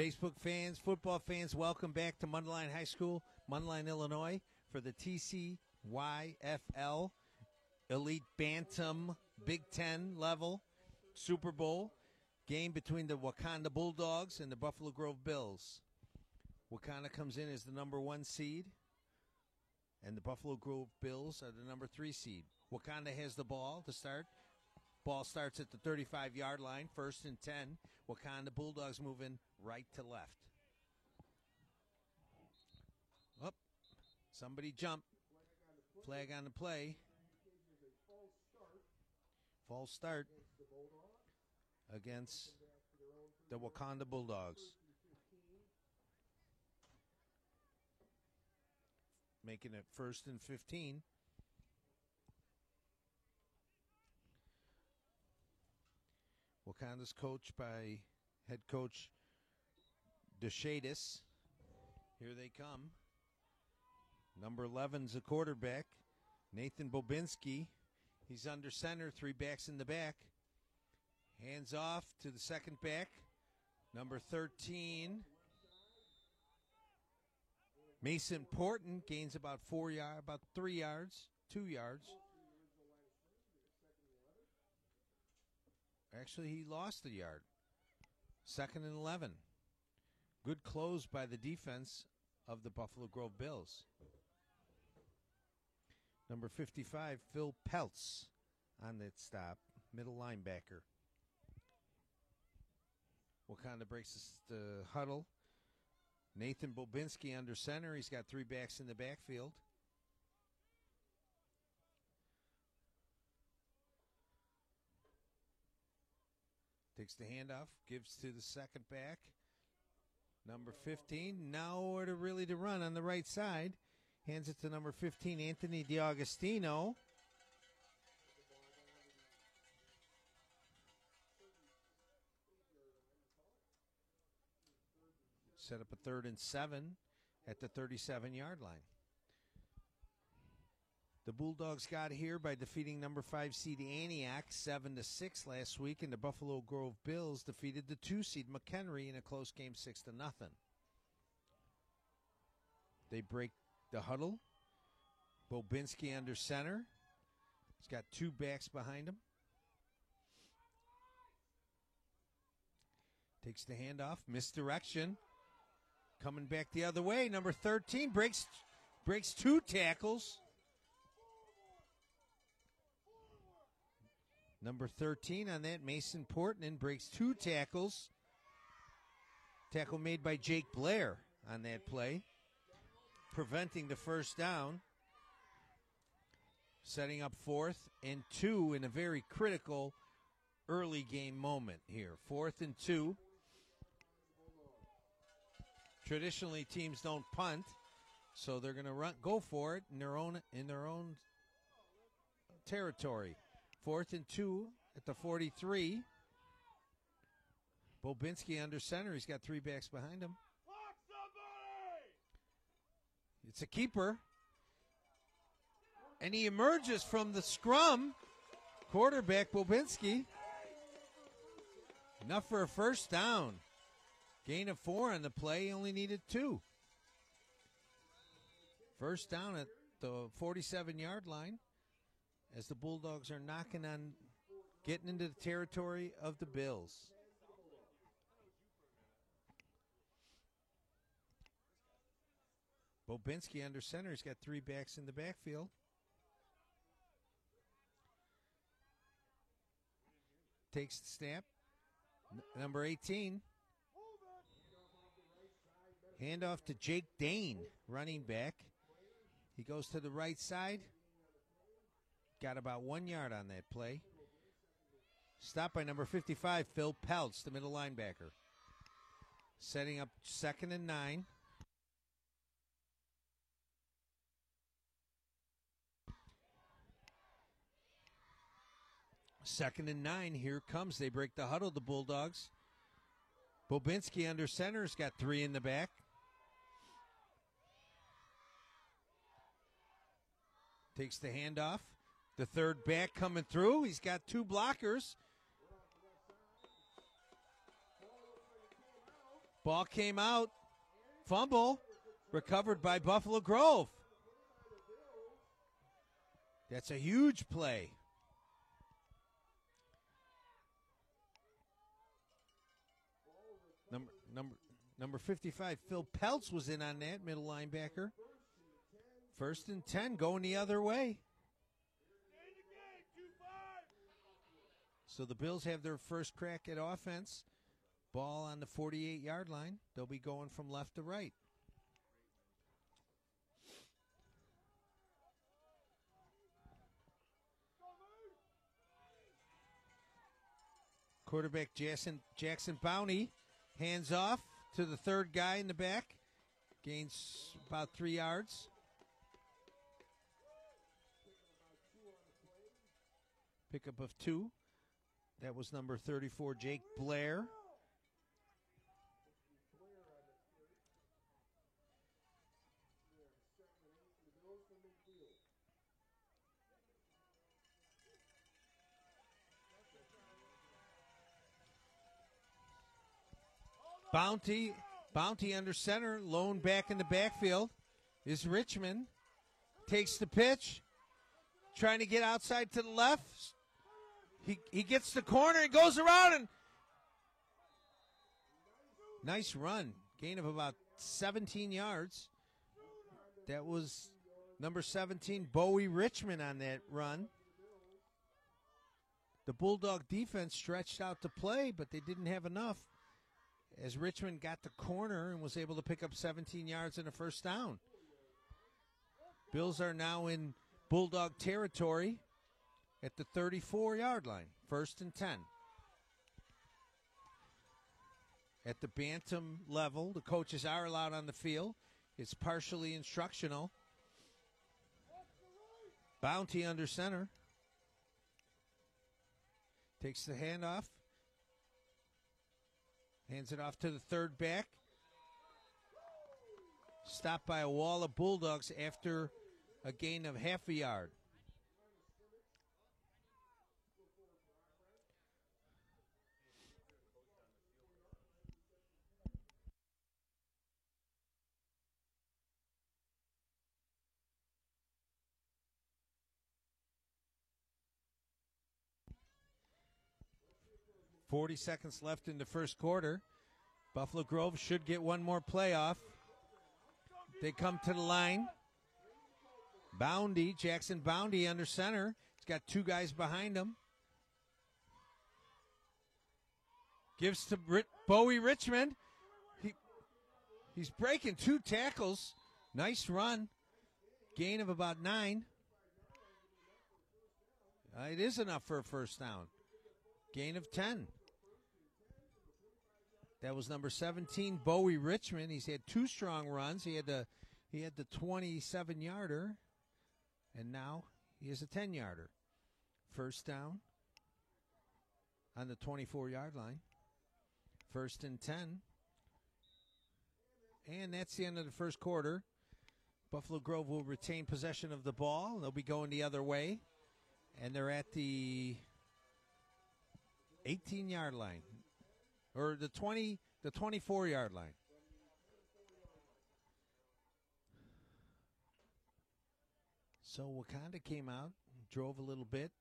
Facebook fans, football fans, welcome back to Mundelein High School, Mundelein, Illinois, for the TCYFL Elite Bantam Big Ten level Super Bowl game between the Wakanda Bulldogs and the Buffalo Grove Bills. Wakanda comes in as the number 1 seed, and the Buffalo Grove Bills are the number 3 seed. Wakanda has the ball to start. Ball starts at the 35-yard line, 1st and 10. Wakanda Bulldogs moving right to left. Up. Somebody jump. Flag on the play. False start against the Wakanda Bulldogs. Making it 1st and 15. Wakanda's coached by head coach DeShadis. Here they come. Number 11's a quarterback, Nathan Bobinski. He's under center, 3 backs in the back. Hands off to the second back, number 13. Mason Porton gains about 3 yards, 2 yards. Actually, he lost a yard. 2nd and 11. Good close by the defense of the Buffalo Grove Bills. Number 55, Phil Peltz on that stop, middle linebacker. Wakanda breaks the huddle. Nathan Bobinski under center. He's got 3 backs in the backfield. Takes the handoff, gives to the second back. Number 15, nowhere to run on the right side. Hands it to number 15, Anthony DiAugustino. Set up a 3rd and 7 at the 37-yard line. The Bulldogs got here by defeating number 5 seed Antioch 7-6 last week, and the Buffalo Grove Bills defeated the 2 seed McHenry in a close game 6-0. They break the huddle. Bobinski under center. He's got 2 backs behind him. Takes the handoff, misdirection. Coming back the other way, number 13 breaks 2 tackles. Number 13 on that, Mason Portman, breaks 2 tackles. Tackle made by Jake Blair on that play, preventing the first down. Setting up 4th and 2 in a very critical early game moment here. 4th and 2. Traditionally, teams don't punt, so they're going to go for it in their own territory. 4th and 2 at the 43. Bobinski under center. He's got 3 backs behind him. It's a keeper. And he emerges from the scrum. Quarterback Bobinski. Enough for a first down. Gain of 4 on the play. He only needed 2. First down at the 47-yard line, as the Bulldogs are getting into the territory of the Bills. Bobinski under center. He's got 3 backs in the backfield. Takes the snap. Number 18. Handoff to Jake Dane, running back. He goes to the right side. Got about 1 yard on that play. Stopped by number 55, Phil Peltz, the middle linebacker. Setting up 2nd and 9. Second and 9, here comes. They break the huddle, the Bulldogs. Bobinski under center has got 3 in the back. Takes the handoff. The third back coming through. He's got 2 blockers. Ball came out. Fumble. Recovered by Buffalo Grove. That's a huge play. Number 55, Phil Peltz was in on that, middle linebacker. 1st and 10, going the other way. So the Bills have their first crack at offense. Ball on the 48-yard line. They'll be going from left to right. Quarterback Jackson Bounty hands off to the third guy in the back. Gains about 3 yards. Pickup of 2. That was number 34, Jake Blair. Bounty under center, lone back in the backfield is Richmond. Takes the pitch, trying to get outside to the left. He gets the corner and goes around and nice run. Gain of about 17 yards. That was number 17, Bowie Richmond on that run. The Bulldog defense stretched out to play, but they didn't have enough as Richmond got the corner and was able to pick up 17 yards and a first down. Bills are now in Bulldog territory at the 34-yard line, 1st and 10. At the bantam level, the coaches are allowed on the field. It's partially instructional. Bounty under center. Takes the handoff. Hands it off to the third back. Stopped by a wall of Bulldogs after a gain of half a yard. .40 seconds left in the first quarter. Buffalo Grove should get one more playoff. They come to the line. Boundy, Jackson Boundy under center. He's got 2 guys behind him. Gives to Bowie Richmond. He's breaking 2 tackles. Nice run. Gain of about 9. It is enough for a first down. Gain of 10. That was number 17, Bowie Richmond. He's had 2 strong runs. He had the 27-yarder, and now he has a 10-yarder. First down on the 24-yard line. 1st and 10. And that's the end of the first quarter. Buffalo Grove will retain possession of the ball. They'll be going the other way, and they're at the 18-yard line. Or the 24-yard line. So Wakanda came out, drove a little bit.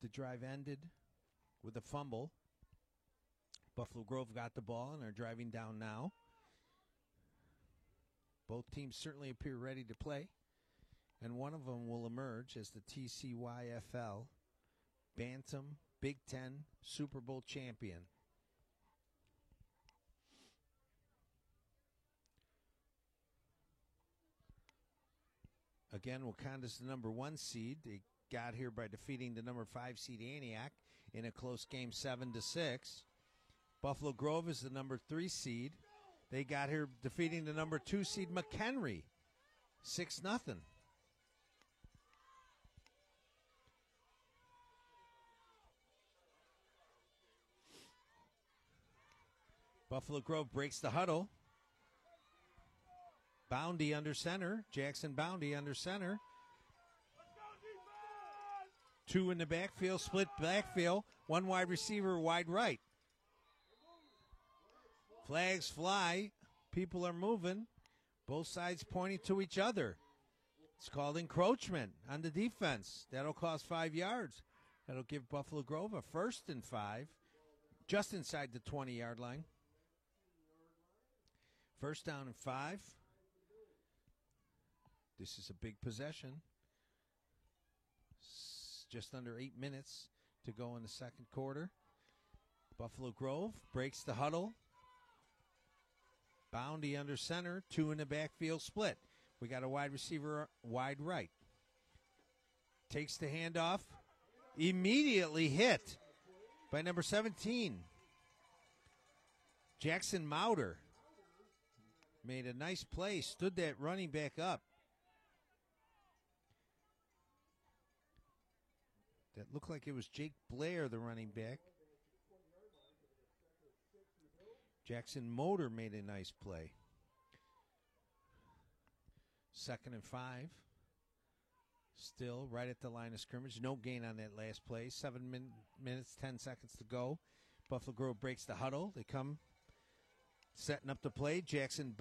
The drive ended with a fumble. Buffalo Grove got the ball and are driving down now. Both teams certainly appear ready to play. And one of them will emerge as the TCYFL Bantam Big Ten Super Bowl champion. Again, Wakanda's the number 1 seed. They got here by defeating the number 5 seed Antioch in a close game 7-6. Buffalo Grove is the number 3 seed. They got here defeating the number 2 seed McHenry 6-0. Buffalo Grove breaks the huddle. Boundy under center. Jackson Boundy under center. 2 in the backfield, split backfield. 1 wide receiver, wide right. Flags fly. People are moving. Both sides pointing to each other. It's called encroachment on the defense. That'll cost 5 yards. That'll give Buffalo Grove a 1st and 5, just inside the 20-yard line. 1st down and 5. This is a big possession. Just under 8 minutes to go in the second quarter. Buffalo Grove breaks the huddle. Boundy under center, 2 in the backfield split. We got a wide receiver wide right. Takes the handoff. Immediately hit by number 17. Jackson Mauder made a nice play, stood that running back up. That looked like it was Jake Blair, the running back. Jackson Motor made a nice play. 2nd and 5. Still right at the line of scrimmage. No gain on that last play. 7 minutes, 10 seconds to go. Buffalo Grove breaks the huddle. They come setting up the play. Jackson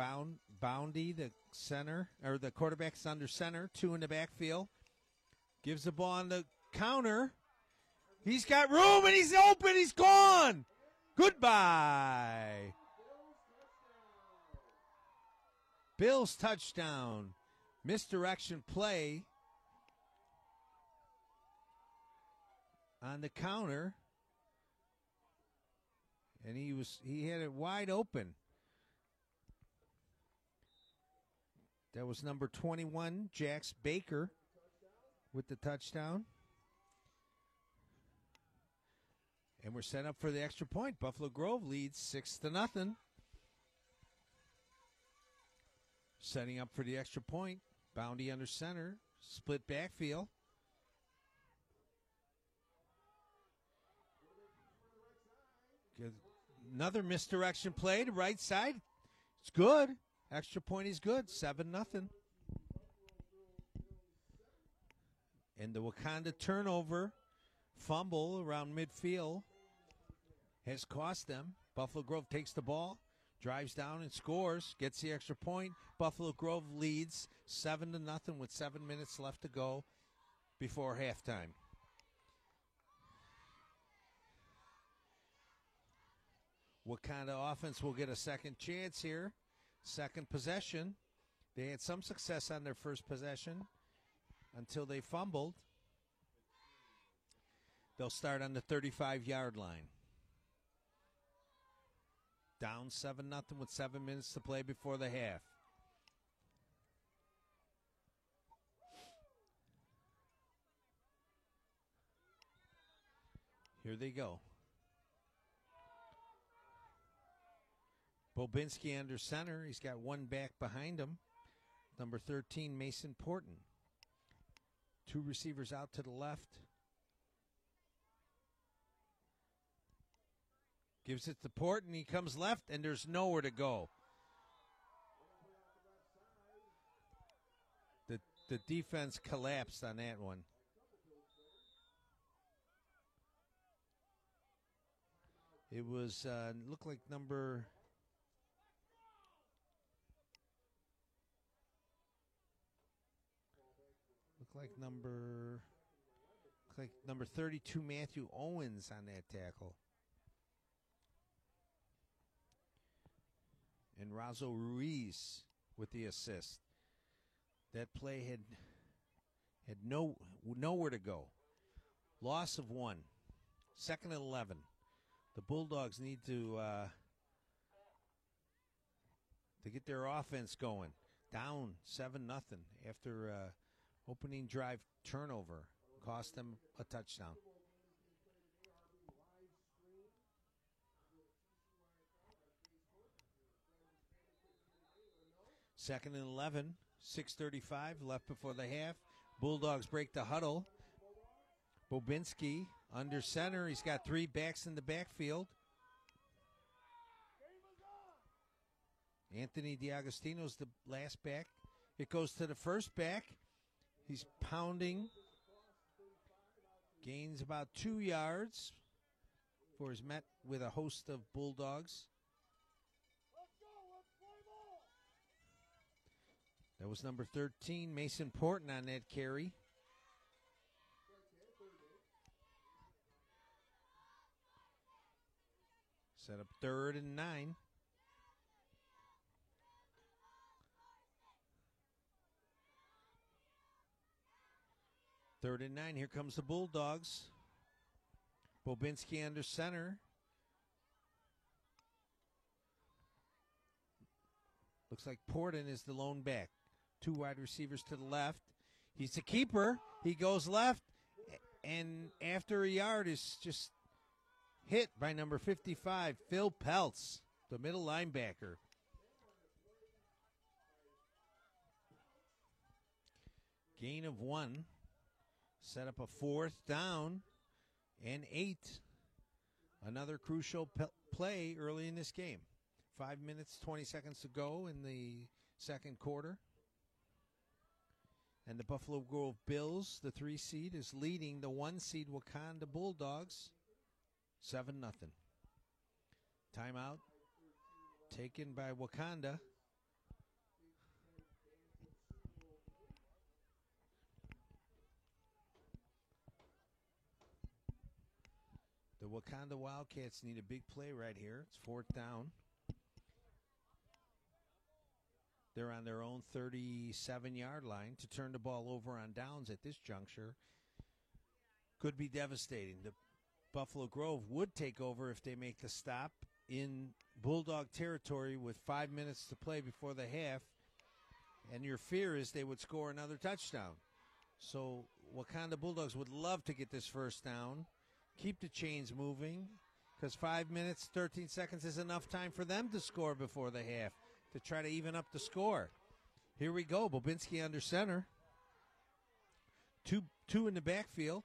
Boundy, the center, or the quarterback's under center. 2 in the backfield. Gives the ball on the counter. He's got room and he's open. He's gone. Goodbye. Bills touchdown. Misdirection play on the counter. And he had it wide open. That was number 21, Jax Baker, with the touchdown. And we're set up for the extra point. Buffalo Grove leads 6-0. Setting up for the extra point. Boundy under center. Split backfield. Another misdirection play to right side. It's good. Extra point is good. 7-0. And the Wakanda turnover, fumble around midfield, has cost them. Buffalo Grove takes the ball, drives down and scores, gets the extra point. Buffalo Grove leads 7-0 with 7 minutes left to go before halftime. Wakanda offense will get a second chance here. Second possession. They had some success on their first possession until they fumbled. They'll start on the 35-yard line. Down 7-0 with 7 minutes to play before the half. Here they go. Bobinski under center. He's got one back behind him. Number 13, Mason Porton. 2 receivers out to the left. Gives it to Porton. He comes left, and there's nowhere to go. The defense collapsed on that one. It was looked like number number 32 Matthew Owens on that tackle. And Razo Ruiz with the assist. That play had nowhere to go. Loss of 1. 2nd and 11. The Bulldogs need to get their offense going. Down 7-0 after opening drive turnover. Cost them a touchdown. Second and 11, 6:35 left before the half. Bulldogs break the huddle. Bobinski under center. He's got 3 backs in the backfield. Anthony DiAgostino's the last back. It goes to the first back. He's pounding. Gains about 2 yards before he's met with a host of Bulldogs. That was number 13, Mason Porton on that carry. Set up 3rd and 9. Third and 9. Here comes the Bulldogs. Bobinski under center. Looks like Porton is the lone back. 2 wide receivers to the left. He's the keeper. He goes left, and after a yard is just hit by number 55, Phil Peltz, the middle linebacker. Gain of 1. Set up a 4th down and 8. Another crucial play early in this game. 5 minutes, 20 seconds to go in the second quarter. And the Buffalo Grove Bills, the 3 seed, is leading the 1 seed Wakanda Bulldogs 7-0. Timeout taken by Wakanda. The Wakanda Wildcats need a big play right here. It's 4th down. They're on their own 37-yard line. To turn the ball over on downs at this juncture could be devastating. The Buffalo Grove would take over if they make the stop in Bulldog territory with 5 minutes to play before the half, and your fear is they would score another touchdown. So Wakanda Bulldogs would love to get this first down, keep the chains moving, because 5 minutes, 13 seconds is enough time for them to score before the half, to try to even up the score. Here we go. Bobinski under center. Two in the backfield.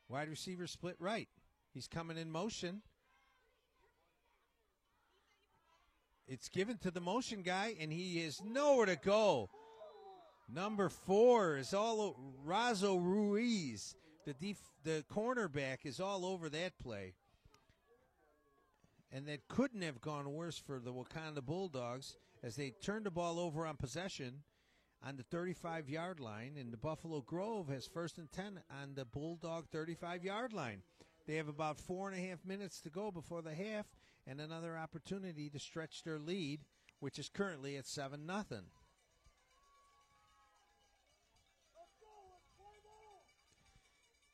Wide receiver split right. He's coming in motion. It's given to the motion guy, and he is nowhere to go. Number 4 is all Razo Ruiz. The cornerback is all over that play. And that couldn't have gone worse for the Wakanda Bulldogs as they turned the ball over on possession on the 35-yard line, and the Buffalo Grove has 1st and 10 on the Bulldog 35-yard line. They have about 4.5 minutes to go before the half and another opportunity to stretch their lead, which is currently at 7-0.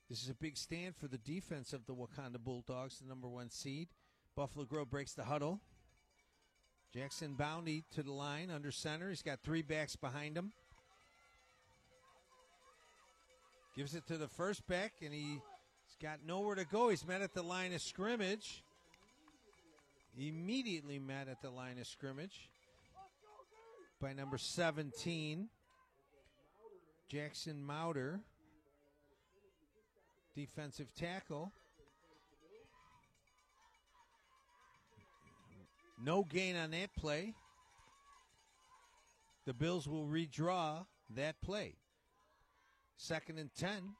This is a big stand for the defense of the Wakanda Bulldogs, the number 1 seed. Buffalo Grove breaks the huddle. Jackson Bounty to the line under center. He's got 3 backs behind him. Gives it to the first back, and he's got nowhere to go. He's met at the line of scrimmage. Immediately met at the line of scrimmage by number 17, Jackson Mauder, defensive tackle. No gain on that play. The Bills will redraw that play. 2nd and 10,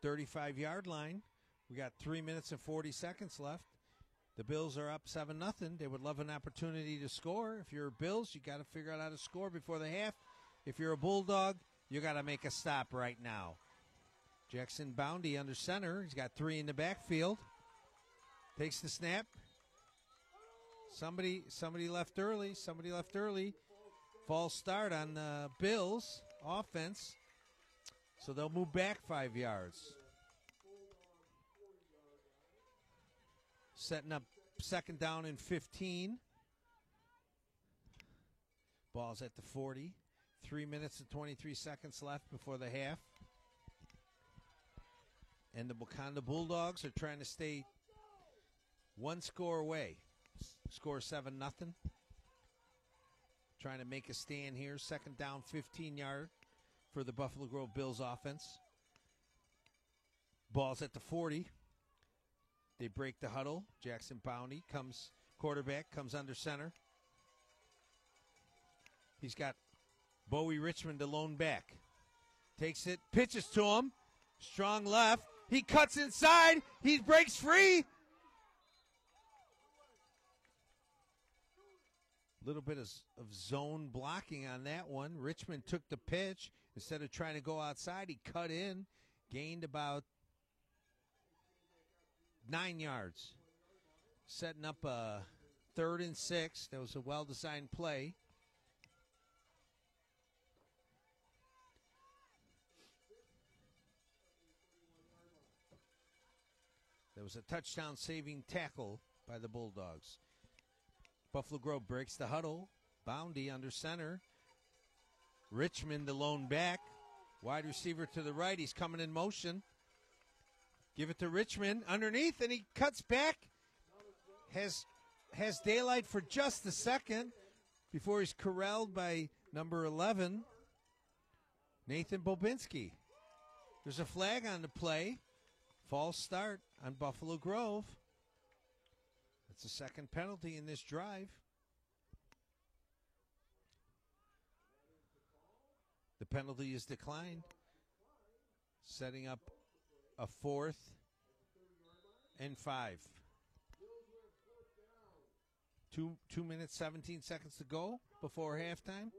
35-yard line. We got 3 minutes and 40 seconds left. The Bills are up 7-0. They would love an opportunity to score. If you're Bills, you got to figure out how to score before the half. If you're a Bulldog, you got to make a stop right now. Jackson Bounty under center. He's got 3 in the backfield. Takes the snap. Somebody left early. Somebody left early. False start on the Bills offense. So they'll move back 5 yards. Setting up 2nd down and 15. Ball's at the 40. 3 minutes and 23 seconds left before the half. And the Wakanda Bulldogs are trying to stay 1 score away. Score 7-0. Trying to make a stand here. 2nd down, 15-yard for the Buffalo Grove Bills offense. Ball's at the 40. They break the huddle. Jackson Bounty quarterback comes under center. He's got Bowie Richmond, the lone back. Takes it, pitches to him. Strong left. He cuts inside. He breaks free. little bit of zone blocking on that one. Richmond took the pitch. Instead of trying to go outside, he cut in, gained about 9 yards. Setting up a 3rd and 6. That was a well-designed play. There was a touchdown-saving tackle by the Bulldogs. Buffalo Grove breaks the huddle. Boundy under center. Richmond, the lone back. Wide receiver to the right. He's coming in motion. Give it to Richmond underneath, and he cuts back. Has daylight for just a second before he's corralled by number 11, Nathan Bobinski. There's a flag on the play. False start on Buffalo Grove. That's the second penalty in this drive. The penalty is declined, setting up a 4th and 5. 2 minutes, 17 seconds to go before halftime.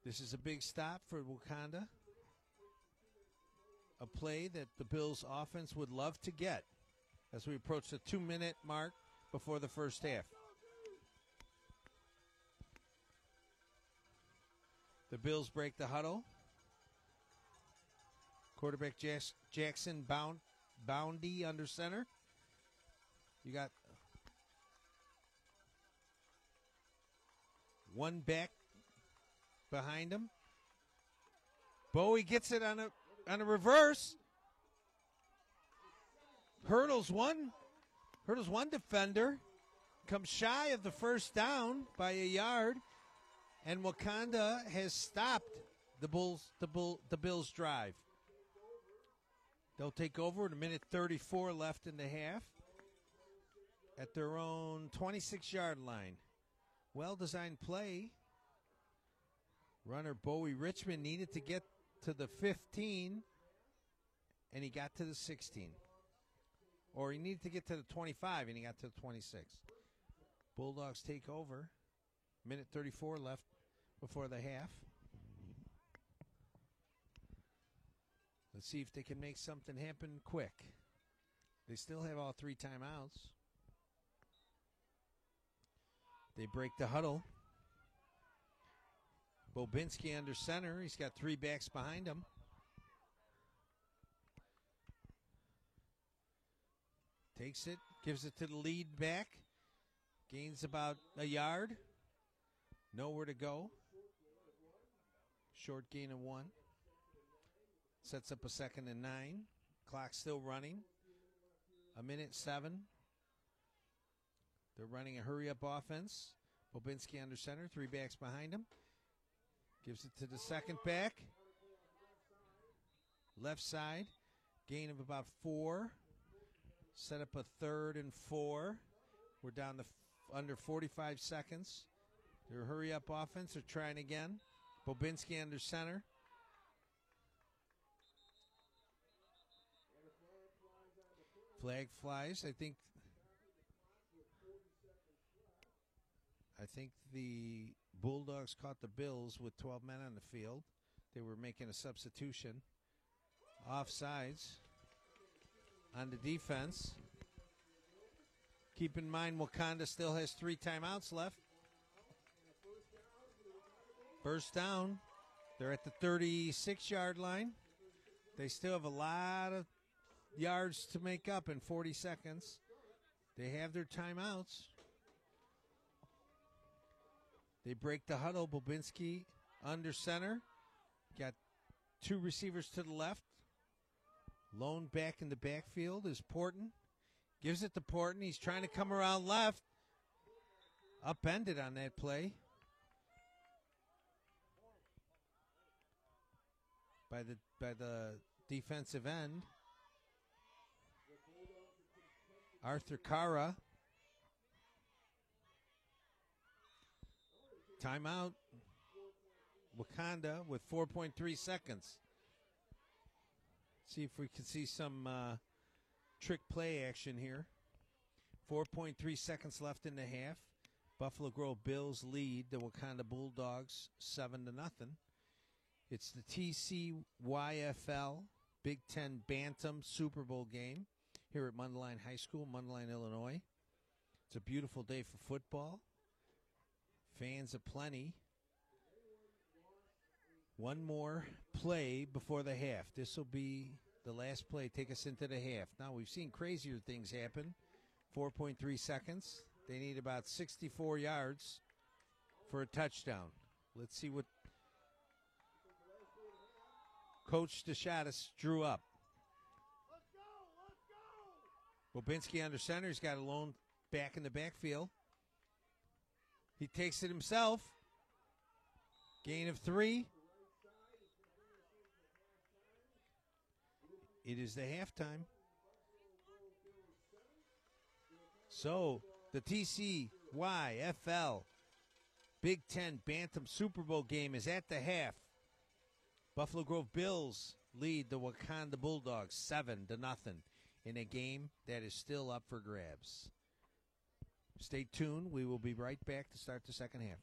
This is a big stop for Wakanda. A play that the Bills offense would love to get as we approach the 2-minute mark before the first half. The Bills break the huddle. Quarterback Jackson Boundy under center. You got one back behind him. Bowie gets it on a reverse. Hurdles one defender. Comes shy of the first down by a yard. And Wakanda has stopped the Bills' drive. They'll take over with 1:34 left in the half at their own 26-yard line. Well-designed play. Runner Bowie Richmond needed to get to the 15, and he got to the 16. Or he needed to get to the 25, and he got to the 26. Bulldogs take over. 1:34 left before the half. Let's see if they can make something happen quick. They still have all 3 timeouts. They break the huddle. Bobinski under center. He's got 3 backs behind him. Takes it, gives it to the lead back. Gains about a yard. Nowhere to go. Short gain of 1. Sets up a 2nd and 9. Clock still running. 1:07. They're running a hurry-up offense. Bobinski under center. 3 backs behind him. Gives it to the second back. Left side. Gain of about 4. Set up a 3rd and 4. We're down to under 45 seconds. Their hurry-up offense. They're trying again. Bobinski under center. Flag flies. I think the Bulldogs caught the Bills with 12 men on the field. They were making a substitution. Offsides on the defense. Keep in mind, Wakanda still has 3 timeouts left. First down. They're at the 36-yard line. They still have a lot of yards to make up in 40 seconds. They have their timeouts. They break the huddle. Bobinski under center. Got 2 receivers to the left. Lone back in the backfield is Porton. Gives it to Porton. He's trying to come around left. Upended on that play by the defensive end. Arthur Cara. Timeout. Wakanda with 4.3 seconds. See if we can see some trick play action here. 4.3 seconds left in the half. Buffalo Grove Bills lead the Wakanda Bulldogs 7-0. It's the TCYFL Big Ten Bantam Super Bowl game here at Mundelein High School, Mundelein, Illinois. It's a beautiful day for football. Fans aplenty. One more play before the half. This will be the last play, take us into the half. Now, we've seen crazier things happen. 4.3 seconds. They need about 64 yards for a touchdown. Let's see what Coach DeShatis drew up. Bobinski under center. He's got a lone back in the backfield. He takes it himself. Gain of 3. It is the halftime. So, the TCYFL Big Ten Bantam Super Bowl game is at the half. Buffalo Grove Bills lead the Wakanda Bulldogs 7-0 in a game that is still up for grabs. Stay tuned. We will be right back to start the second half.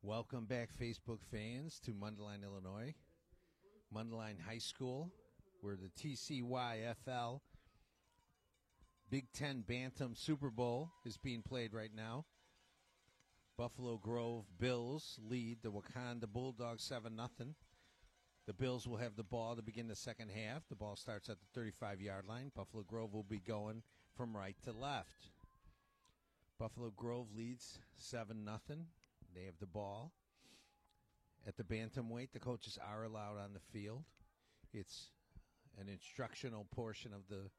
Welcome back, Facebook fans, to Mundelein, Illinois. Mundelein High School, where the TCYFL Big Ten Bantam Super Bowl is being played right now. Buffalo Grove Bills lead the Wakanda Bulldogs 7-0. The Bills will have the ball to begin the second half. The ball starts at the 35-yard line. Buffalo Grove will be going from right to left. Buffalo Grove leads 7-0. They have the ball. At the bantamweight, the coaches are allowed on the field. It's an instructional portion of the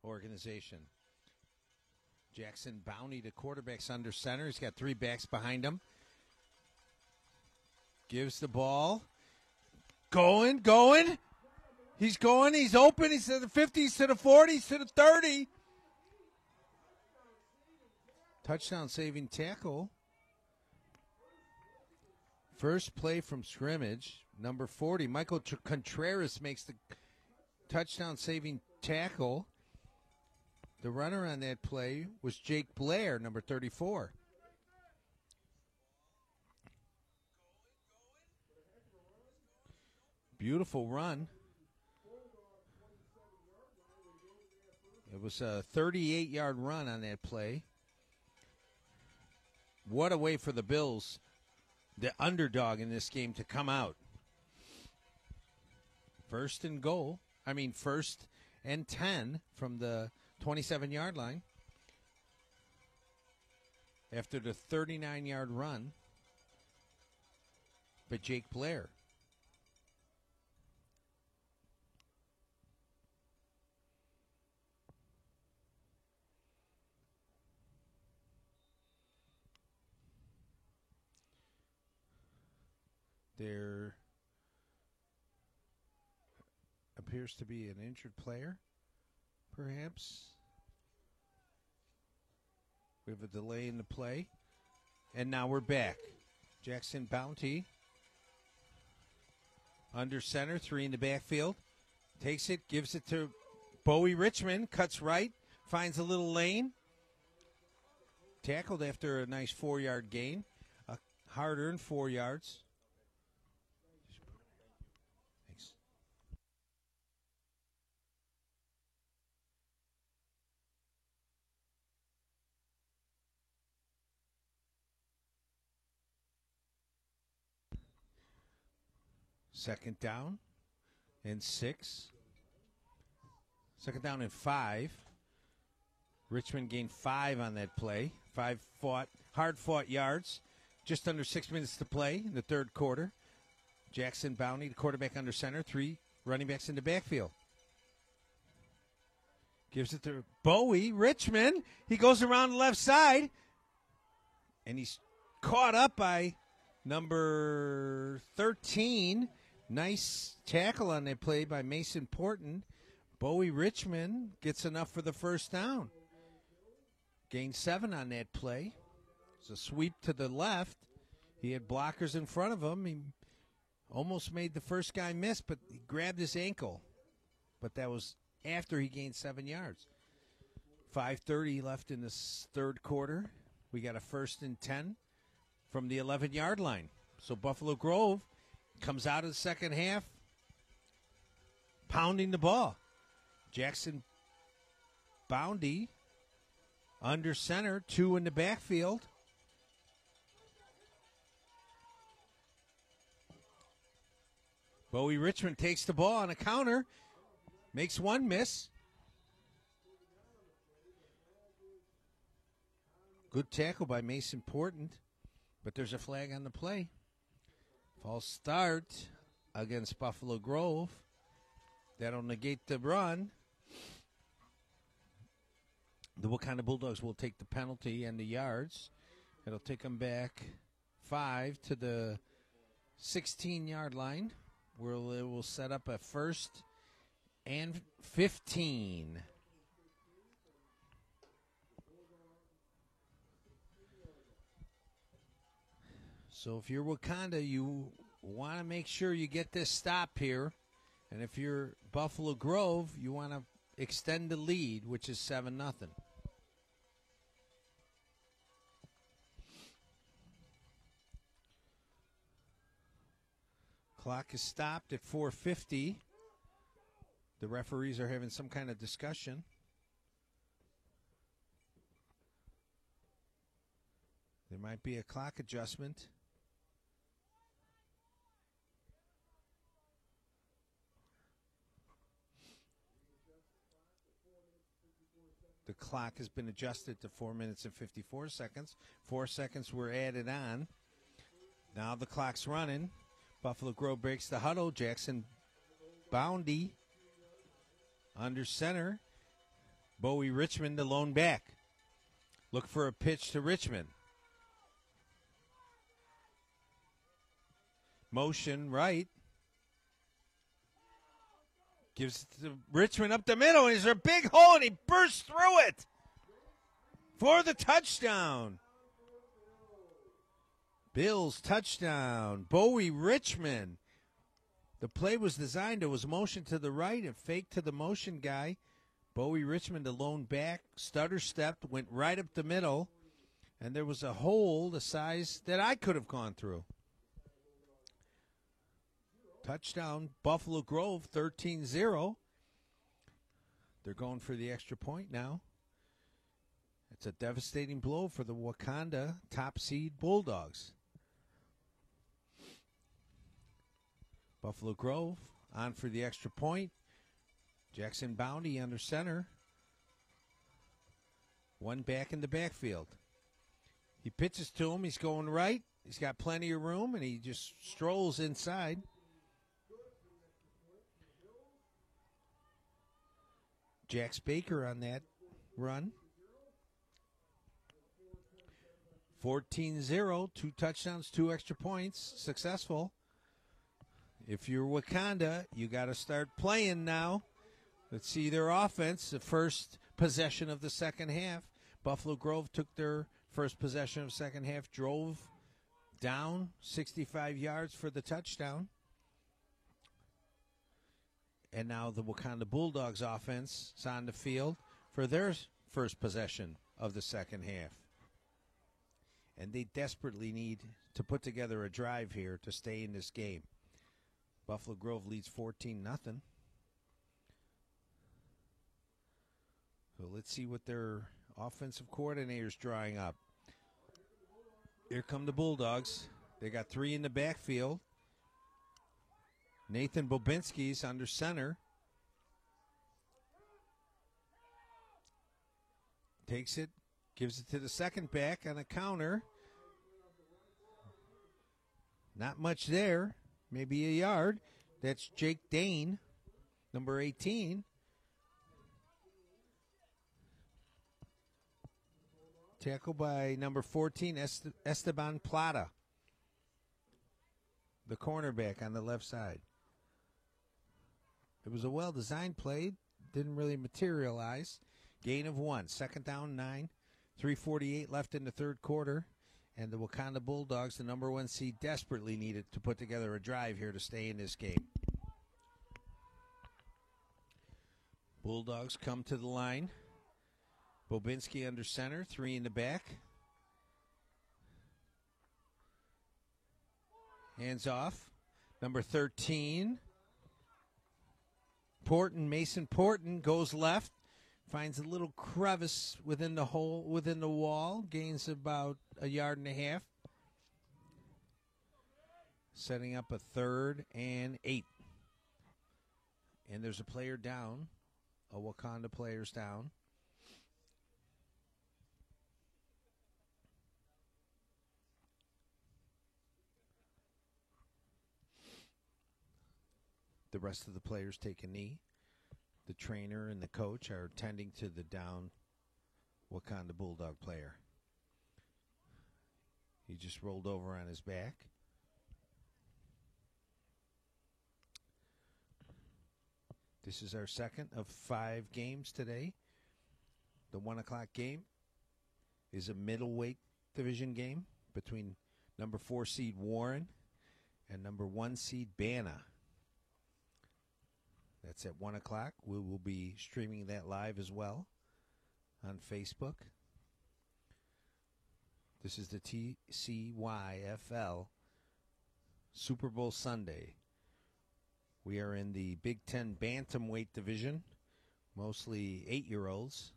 organization. Jackson Bounty, the quarterback's under center. He's got three backs behind him. Gives the ball. Going. He's going. He's open. He's to the 50s, to the 40s, to the 30. Touchdown saving tackle. First play from scrimmage, number 40, Michael Contreras makes the touchdown saving tackle. The runner on that play was Jake Blair, number 34. Beautiful run. It was a 38-yard run on that play. What a way for the Bills, the underdog in this game, to come out. First and 10 from the 27-yard line after the 39-yard run by Jake Blair. There appears to be an injured player, perhaps. We have a delay in the play. And now we're back. Jackson Bounty under center, three in the backfield. Takes it, gives it to Bowie Richmond, cuts right, finds a little lane. Tackled after a nice 4-yard gain. A hard-earned 4 yards. Second down and 6. Second down and 5. Richmond gained 5 on that play. Hard-fought yards. Just under 6 minutes to play in the third quarter. Jackson Bounty, the quarterback under center. 3 running backs in the backfield. Gives it to Bowie Richmond. He goes around the left side. And he's caught up by number 13. Nice tackle on that play by Mason Porton. Bowie Richmond gets enough for the first down. Gained 7 on that play. It's a sweep to the left. He had blockers in front of him. He almost made the first guy miss, but he grabbed his ankle. But that was after he gained 7 yards. 5:30 left in this third quarter. We got a 1st and 10 from the 11-yard line. So Buffalo Grove comes out of the second half pounding the ball. Jackson Bounty under center, 2 in the backfield. Bowie Richmond takes the ball on a counter, makes one miss. Good tackle by Mason Porton, but there's a flag on the play. False start against Buffalo Grove. That'll negate the run. The Wakanda Bulldogs will take the penalty and the yards. It'll take them back 5 to the 16-yard line, where it will set up a 1st and 15. So if you're Wakanda, you want to make sure you get this stop here. And if you're Buffalo Grove, you want to extend the lead, which is 7-0. Clock is stopped at 4:50. The referees are having some kind of discussion. There might be a clock adjustment. The clock has been adjusted to 4 minutes and 54 seconds. 4 seconds were added on. Now the clock's running. Buffalo Grove breaks the huddle. Jackson Boundy under center. Bowie Richmond, the lone back. Look for a pitch to Richmond. Motion right. Gives it to Richmond up the middle. Is there a big hole, and he bursts through it for the touchdown. Bills touchdown. Bowie Richmond. The play was designed. It was motion to the right and fake to the motion guy. Bowie Richmond, the lone back, stutter stepped, went right up the middle, and there was a hole the size that I could have gone through. Touchdown, Buffalo Grove, 13-0. They're going for the extra point now. It's a devastating blow for the Wakanda top seed Bulldogs. Buffalo Grove on for the extra point. Jackson Boundy under center. One back in the backfield. He pitches to him. He's going right. He's got plenty of room, and he just strolls inside. Jax Baker on that run. 14-0, 2 touchdowns, 2 extra points, successful. If you're Wakanda, you got to start playing now. Let's see their offense, the first possession of the second half. Buffalo Grove took their first possession of the second half, drove down 65 yards for the touchdown. And now the Wakanda Bulldogs offense is on the field for their first possession of the second half. And they desperately need to put together a drive here to stay in this game. Buffalo Grove leads 14-0. So let's see what their offensive coordinator's drawing up. Here come the Bulldogs. They got 3 in the backfield. Nathan Bobinski's under center. Takes it, gives it to the second back on a counter. Not much there, maybe a yard. That's Jake Dane, number 18. Tackled by number 14, Esteban Plata, the cornerback on the left side. It was a well-designed play. Didn't really materialize. Gain of 1. Second down, 9. 3:48 left in the third quarter. And the Wakanda Bulldogs, the number 1 seed, desperately needed to put together a drive here to stay in this game. Bulldogs come to the line. Bobinski under center, 3 in the back. Hands off. Number 13. Mason Porton goes left, finds a little crevice within the wall, gains about a yard and a half. Setting up a 3rd and 8. And there's a player down, a Wakanda player's down. The rest of the players take a knee. The trainer and the coach are tending to the down Wakanda Bulldog player. He just rolled over on his back. This is our second of 5 games today. The 1 o'clock game is a middleweight division game between number 4 seed Warren and number 1 seed Banna. That's at 1 o'clock. We will be streaming that live as well on Facebook. This is the TCYFL Super Bowl Sunday. We are in the Big Ten bantamweight division, mostly 8-year-olds.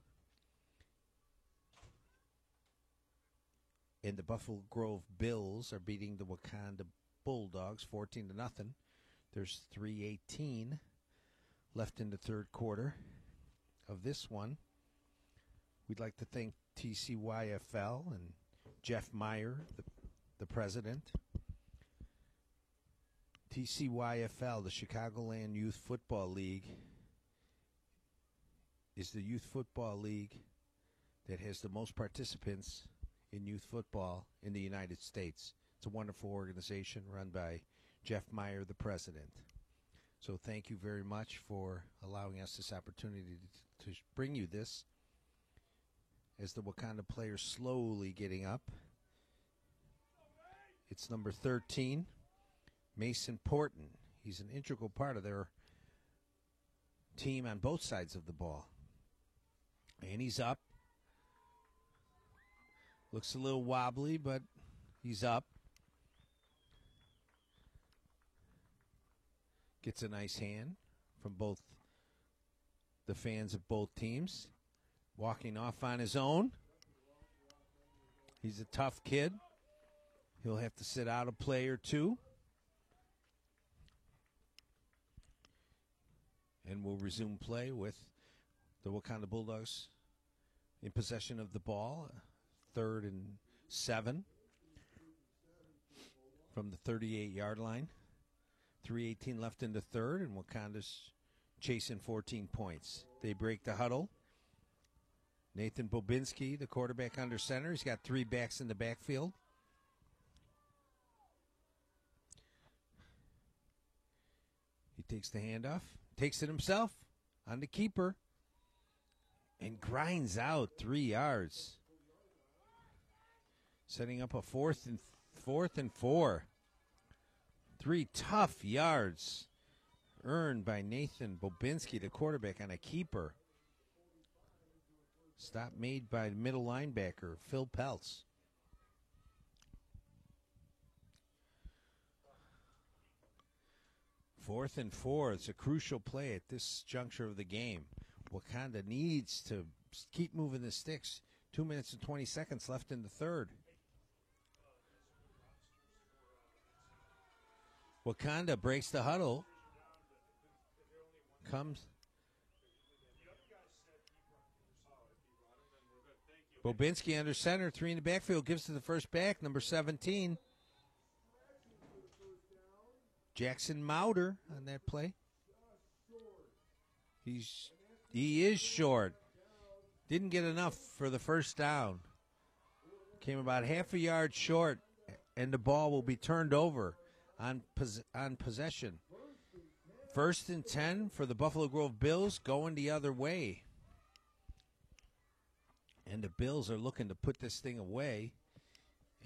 And the Buffalo Grove Bills are beating the Wakanda Bulldogs 14-0. There's 3:18 left in the third quarter of this one. We'd like to thank TCYFL and Jeff Meyer, the president. TCYFL, the Chicagoland Youth Football League, is the youth football league that has the most participants in youth football in the United States. It's a wonderful organization run by Jeff Meyer, the president. So thank you very much for allowing us this opportunity to bring you this as the Wakanda players slowly getting up. It's number 13, Mason Porton. He's an integral part of their team on both sides of the ball. And he's up. Looks a little wobbly, but he's up. Gets a nice hand from both the fans of both teams. Walking off on his own. He's a tough kid. He'll have to sit out a play or two. And we'll resume play with the Wakanda Bulldogs in possession of the ball. 3rd and 7 from the 38-yard line. 3:18 left in the third, and Wakanda's chasing 14 points. They break the huddle. Nathan Bobinski, the quarterback under center. He's got 3 backs in the backfield. He takes the handoff, takes it himself on the keeper, and grinds out 3 yards. Setting up a fourth and 4. 3 tough yards earned by Nathan Bobinski, the quarterback, on a keeper. Stop made by middle linebacker Phil Peltz. Fourth and 4. It's a crucial play at this juncture of the game. Wakanda needs to keep moving the sticks. 2 minutes and 20 seconds left in the third. Wakanda breaks the huddle. Comes. Bobinski under center, 3 in the backfield, gives to the first back, number 17. Jackson Mauder on that play. He is short. Didn't get enough for the first down. Came about half a yard short, and the ball will be turned over on possession. 1st and 10 for the Buffalo Grove Bills, going the other way. And the Bills are looking to put this thing away.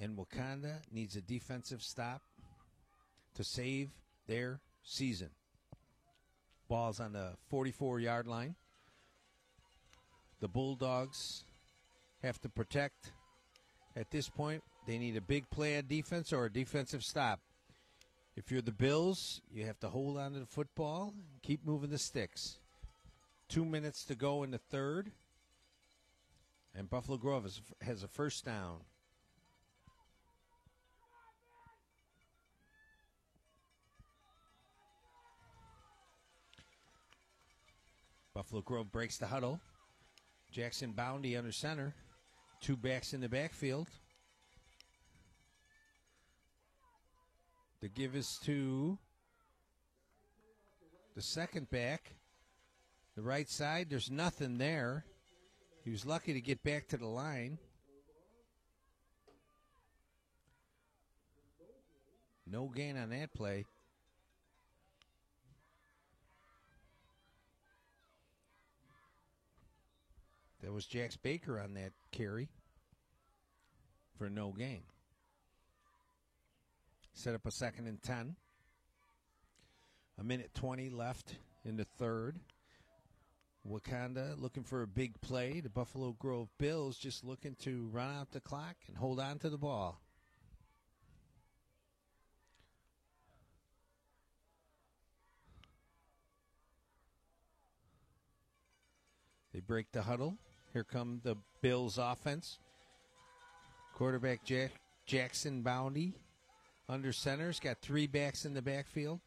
And Wakanda needs a defensive stop to save their season. Ball's on the 44-yard line. The Bulldogs have to protect. At this point, they need a big play on defense or a defensive stop. If you're the Bills, you have to hold on to the football and keep moving the sticks. 2 minutes to go in the third. And Buffalo Grove has a first down. Buffalo Grove breaks the huddle. Jackson Boundy under center. 2 backs in the backfield. The give is to the second back. The right side, there's nothing there. He was lucky to get back to the line. No gain on that play. That was Jax Baker on that carry for no gain. Set up a 2nd and 10. 1:20 left in the third. Wakanda looking for a big play. The Buffalo Grove Bills just looking to run out the clock and hold on to the ball. They break the huddle. Here come the Bills offense. Quarterback Jackson Bounty under center. He's got 3 backs in the backfield.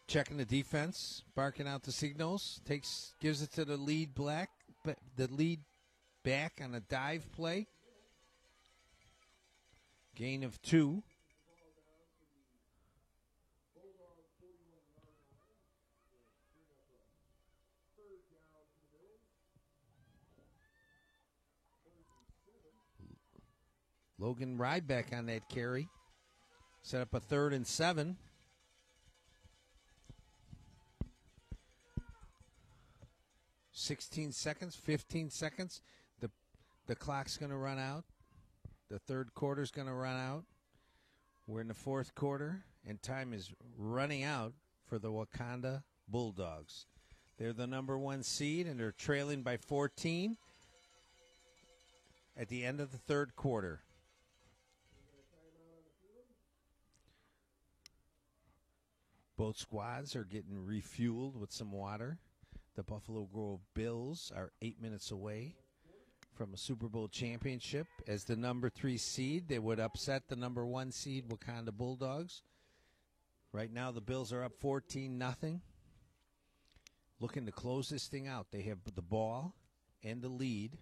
Checking the defense, barking out the signals. Gives it to the lead back on a dive play. Gain of 2. Logan Ryback on that carry. Set up a 3rd and 7. $16 seconds, 15 seconds. The clock's going to run out. The third quarter's going to run out. We're in the fourth quarter, and time is running out for the Wakanda Bulldogs. They're the number 1 seed, and they're trailing by 14 at the end of the third quarter. Both squads are getting refueled with some water. The Buffalo Grove Bills are 8 minutes away from a Super Bowl championship. As the number 3 seed, they would upset the number 1 seed Wakanda Bulldogs. Right now, the Bills are up 14-0. Looking to close this thing out. They have the ball and the lead,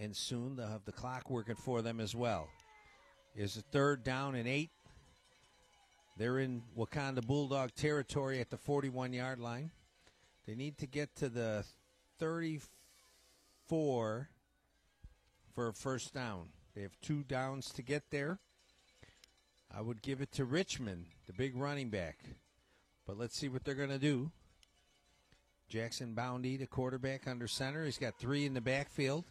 and soon they'll have the clock working for them as well. Here's a 3rd down and 8. They're in Wakanda Bulldog territory at the 41-yard line. They need to get to the 34 for a first down. They have 2 downs to get there. I would give it to Richmond, the big running back. But let's see what they're going to do. Jackson Boundy, the quarterback under center. He's got 3 in the backfield,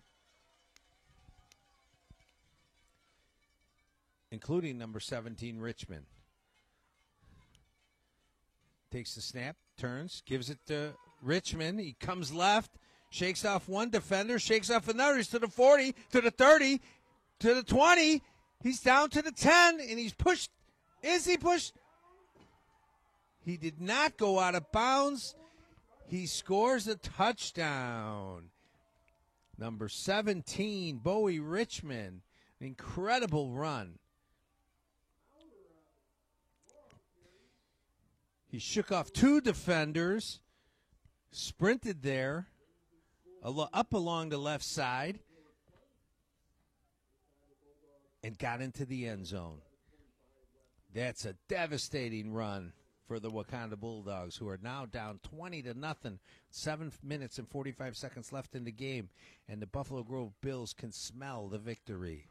including number 17, Richmond. Takes the snap, turns, gives it to Richmond. He comes left, shakes off one defender, shakes off another. He's to the 40, to the 30, to the 20. He's down to the 10, and he's pushed. Is he pushed? He did not go out of bounds. He scores a touchdown. Number 17, Bowie Richmond. An incredible run. He shook off 2 defenders, sprinted there, up along the left side, and got into the end zone. That's a devastating run for the Wakanda Bulldogs, who are now down 20-0. 7 minutes and 45 seconds left in the game, and the Buffalo Grove Bills can smell the victory.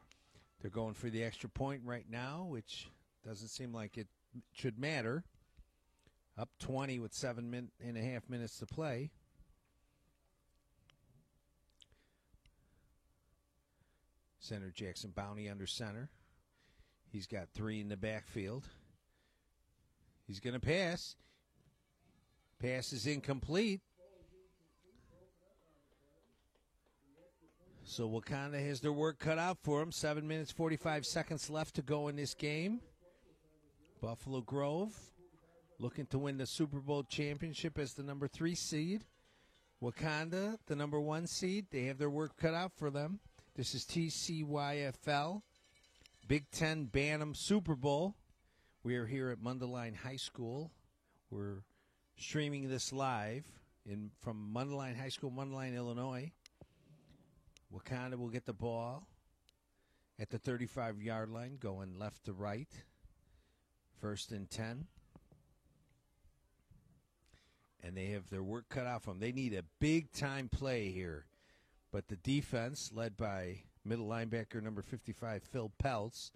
They're going for the extra point right now, which doesn't seem like it should matter. Up 20 with 7.5 minutes to play. Center Jackson Bounty under center. He's got 3 in the backfield. He's going to pass. Pass is incomplete. So Wakanda has their work cut out for him. 7 minutes, 45 seconds left to go in this game. Buffalo Grove looking to win the Super Bowl championship as the number 3 seed. Wakanda, the number 1 seed. They have their work cut out for them. This is TCYFL, Big Ten Bantam Super Bowl. We are here at Mundelein High School. We're streaming this live from Mundelein High School, Mundelein, Illinois. Wakanda will get the ball at the 35-yard line, going left to right. 1st and 10. And they have their work cut out for them. They need a big-time play here. But the defense, led by middle linebacker number 55, Phil Peltz,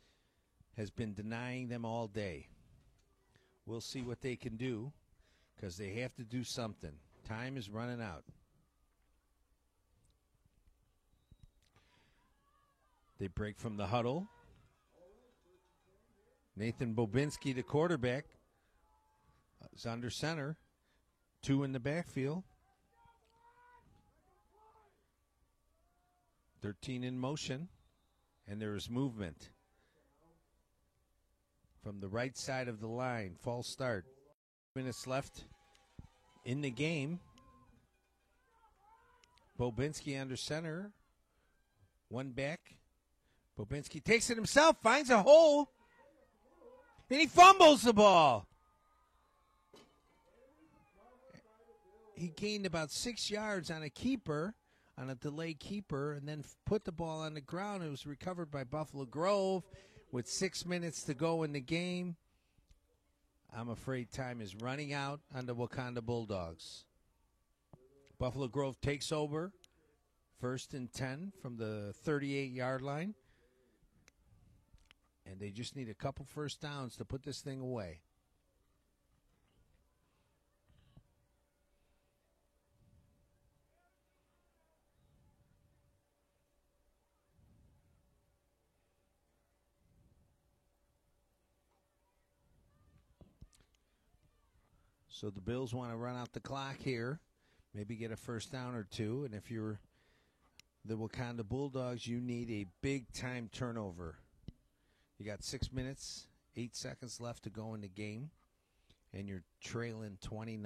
has been denying them all day. We'll see what they can do, because they have to do something. Time is running out. They break from the huddle. Nathan Bobinski, the quarterback, is under center. 2 in the backfield. 13 in motion, and there is movement. From the right side of the line, false start. Minutes left in the game. Bobinski under center. One back. Bobinski takes it himself, finds a hole, and he fumbles the ball. He gained about 6 yards on a keeper, on a delayed keeper, and then put the ball on the ground. It was recovered by Buffalo Grove with 6 minutes to go in the game. I'm afraid time is running out on the Wakanda Bulldogs. Buffalo Grove takes over, 1st and 10 from the 38-yard line. And they just need a couple first downs to put this thing away. So the Bills want to run out the clock here, maybe get a first down or two. And if you're the Wakanda Bulldogs, you need a big-time turnover. You got 6 minutes, 8 seconds left to go in the game, and you're trailing 20-0.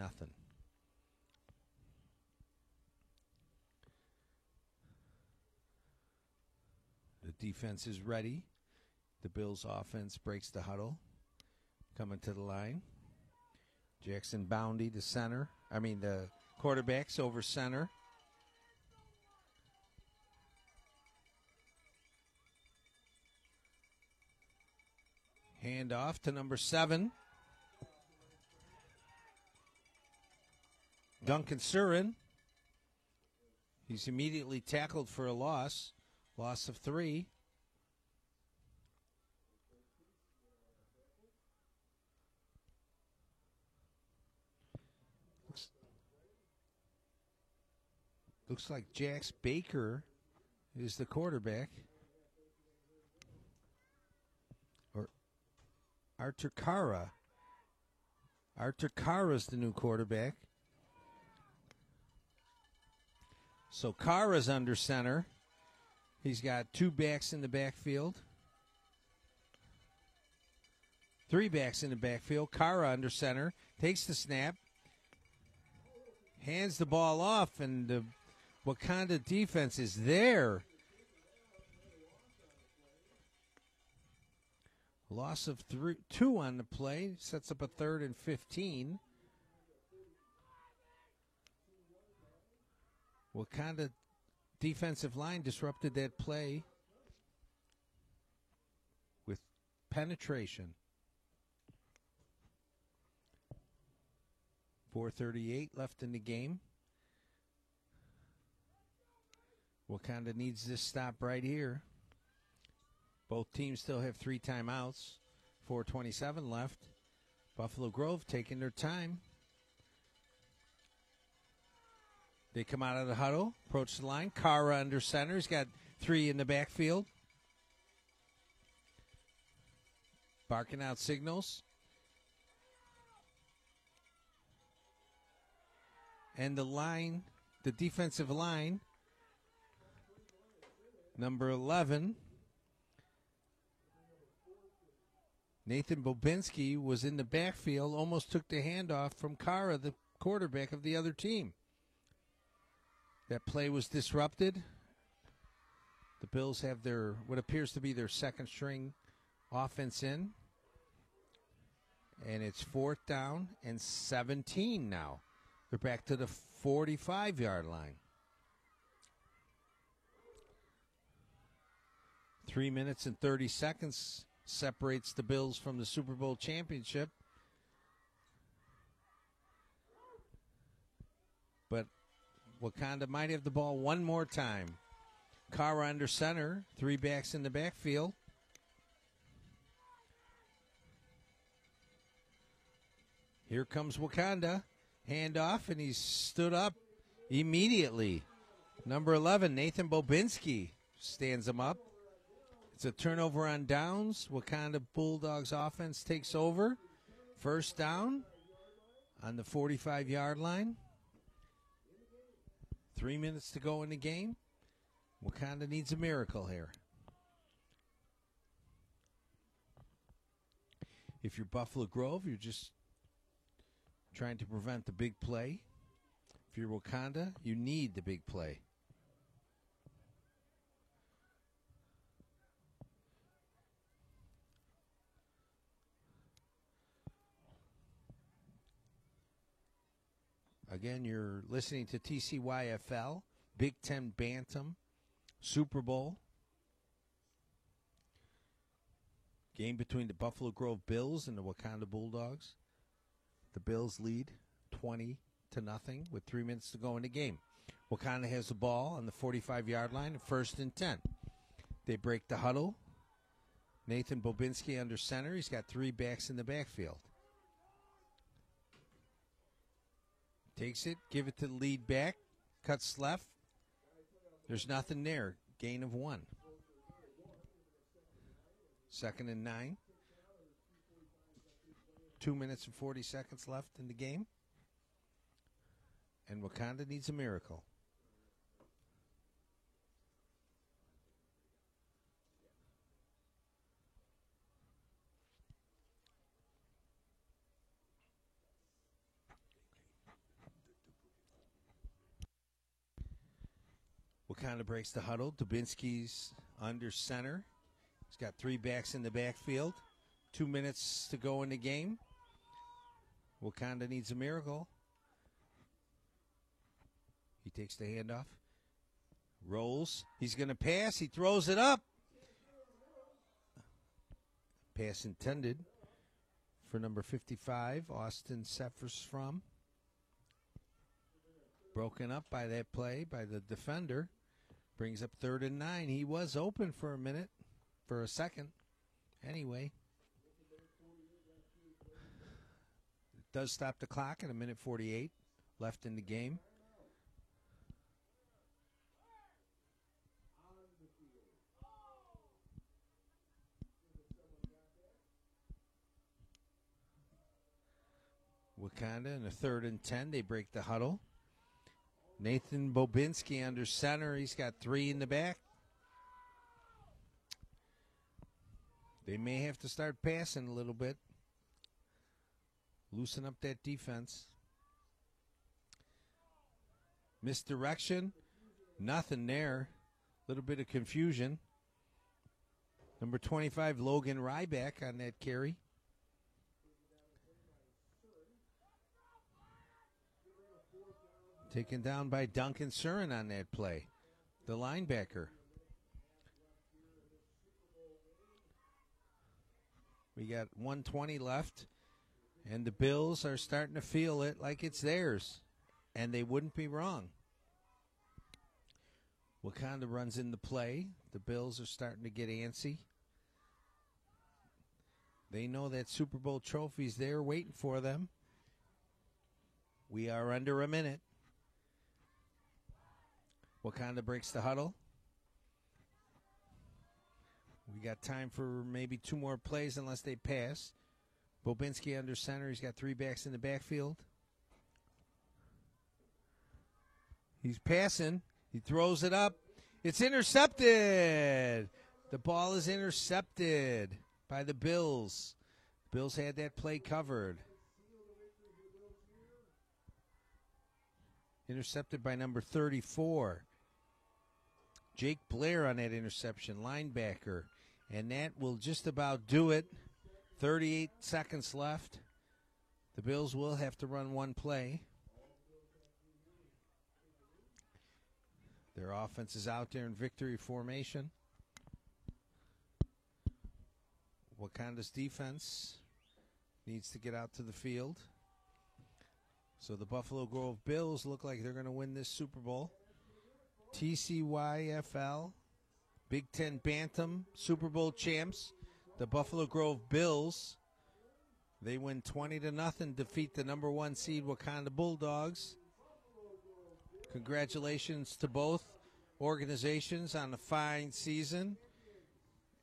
The defense is ready. The Bills' offense breaks the huddle, coming to the line. Jackson Boundy, the quarterback's over center. Hand off to number 7. Duncan Surin. He's immediately tackled for a loss of 3. Looks like Jax Baker is the quarterback. Or Artur Kara. Artur Kara's the new quarterback. So Kara's under center. He's got 2 backs in the backfield. 3 backs in the backfield. Kara under center. Takes the snap. Hands the ball off, and the Wakanda defense is there. Loss of 2 on the play. Sets up a 3rd and 15. Wakanda defensive line disrupted that play with penetration. 4:38 left in the game. Wakanda needs this stop right here. Both teams still have 3 timeouts. 4:27 left. Buffalo Grove taking their time. They come out of the huddle, approach the line. Kara under center. He's got 3 in the backfield. Barking out signals. And the line, the defensive line, number 11, Nathan Bobinski, was in the backfield, almost took the handoff from Kara, the quarterback of the other team. That play was disrupted. The Bills have their, what appears to be their second string offense in. And it's 4th down and 17 now. They're back to the 45-yard line. 3 minutes and 30 seconds separates the Bills from the Super Bowl championship. But Wakanda might have the ball one more time. Kara under center, 3 backs in the backfield. Here comes Wakanda. Handoff, and he's stood up immediately. Number 11, Nathan Bobinski, stands him up. It's a turnover on downs. Wakanda Bulldogs offense takes over. 1st down on the 45-yard line. 3 minutes to go in the game. Wakanda needs a miracle here. If you're Buffalo Grove, you're just trying to prevent the big play. If you're Wakanda, you need the big play. Again, you're listening to TCYFL, Big Ten Bantam, Super Bowl. Game between the Buffalo Grove Bills and the Wakanda Bulldogs. The Bills lead 20-0 with 3 minutes to go in the game. Wakanda has the ball on the 45-yard line, 1st and 10. They break the huddle. Nathan Bobinski under center. He's got 3 backs in the backfield. Takes it, give it to the lead back, cuts left. There's nothing there. Gain of 1. 2nd and 9. 2 minutes and 40 seconds left in the game. And Wakanda needs a miracle. Wakanda breaks the huddle. Dubinsky's under center. He's got 3 backs in the backfield. 2 minutes to go in the game. Wakanda needs a miracle. He takes the handoff. Rolls. He's going to pass. He throws it up. Pass intended for number 55, Austin Seffersfrom. Broken up by that play by the defender. Brings up 3rd and 9. He was open for a second. Anyway. It does stop the clock at 1:48 left in the game. Wakanda in a 3rd and 10. They break the huddle. Nathan Bobinski under center. He's got 3 in the back. They may have to start passing a little bit. Loosen up that defense. Misdirection. Nothing there. A little bit of confusion. Number 25, Logan Ryback on that carry. Taken down by Duncan Surin on that play, the linebacker. We got 1:20 left, and the Bills are starting to feel it like it's theirs, and they wouldn't be wrong. Wakanda runs in the play. The Bills are starting to get antsy. They know that Super Bowl trophy's there waiting for them. We are under a minute. Wakanda breaks the huddle. We got time for maybe 2 more plays unless they pass. Bobinski under center. He's got 3 backs in the backfield. He's passing. He throws it up. It's intercepted. The ball is intercepted by the Bills. Bills had that play covered. Intercepted by number 34. Jake Blair on that interception, linebacker. And that will just about do it. 38 seconds left. The Bills will have to run 1 play. Their offense is out there in victory formation. Wakanda's defense needs to get out to the field. So the Buffalo Grove Bills look like they're going to win this Super Bowl. TCYFL, Big Ten Bantam, Super Bowl champs, the Buffalo Grove Bills. They win 20-0, defeat the number 1 seed Wakanda Bulldogs. Congratulations to both organizations on a fine season.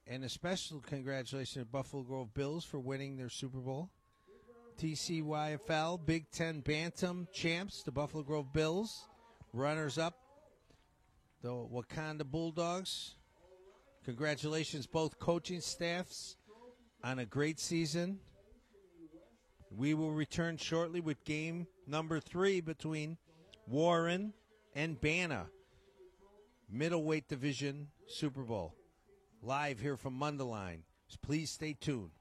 And a special congratulations to Buffalo Grove Bills for winning their Super Bowl. TCYFL, Big Ten Bantam champs, the Buffalo Grove Bills. Runners-up, the Wakanda Bulldogs. Congratulations, both coaching staffs, on a great season. We will return shortly with game number 3 between Warren and Banna. Middleweight Division Super Bowl. Live here from Mundelein. Please stay tuned.